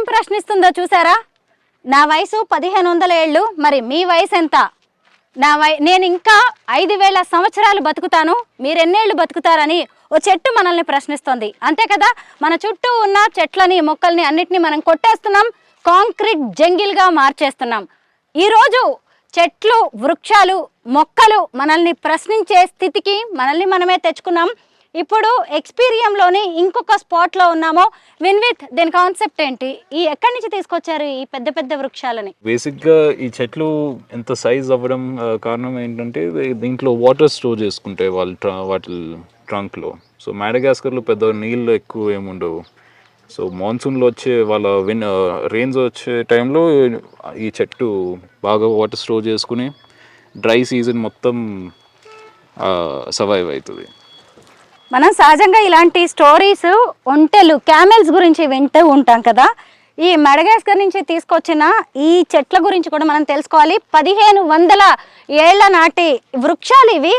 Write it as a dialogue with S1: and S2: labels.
S1: ఏం ప్రశ్నిస్తుందో చూసారా? నా వయసు 1500 ఏళ్ళు, మరి మీ వయసు ఎంత? నేను ఇంకా 5000 సంవత్సరాలు బతుకుతాను, మీరెన్నేళ్ళు బతుకుతారని ఓ చెట్టు మనల్ని ప్రశ్నిస్తుంది. అంతే కదా, మన చుట్టూ ఉన్న చెట్లని మొక్కల్ని అన్నిటినీ మనం కొట్టేస్తున్నాం, కాంక్రీట్ జంగిల్గా మార్చేస్తున్నాం. ఈరోజు చెట్లు, వృక్షాలు, మొక్కలు మనల్ని ప్రశ్నించే స్థితికి మనల్ని మనమే తెచ్చుకున్నాం. ఇప్పుడు ఎక్స్పీరియంలోని ఇంకొక స్పాట్లో ఉన్నామో. విన్విత్, దీని కాన్సెప్ట్ ఏంటి? ఎక్కడి నుంచి తీసుకొచ్చారు ఈ పెద్ద పెద్ద వృక్షాలని?
S2: బేసిక్గా ఈ చెట్లు ఎంత సైజ్ అవ్వడం కారణం ఏంటంటే దీంట్లో వాటర్ స్టోర్ చేసుకుంటాయి వాటి ట్రంక్లో. సో మాడగాస్కర్లో పెద్ద నీళ్ళు ఎక్కువ ఏముండవు. సో మాన్సూన్లో వచ్చే రెయిన్స్ వచ్చే టైంలో ఈ చెట్టు బాగా వాటర్ స్టోర్ చేసుకుని డ్రై సీజన్ మొత్తం సర్వైవ్ అవుతుంది.
S1: మనం సహజంగా ఇలాంటి స్టోరీస్, ఒంటెలు, క్యామెల్స్ గురించి వింటూ ఉంటాం కదా. ఈ మడగాస్కర్ నుంచి తీసుకొచ్చిన ఈ చెట్ల గురించి కూడా మనం తెలుసుకోవాలి. 1500 ఏళ్ల నాటి వృక్షాలు ఇవి.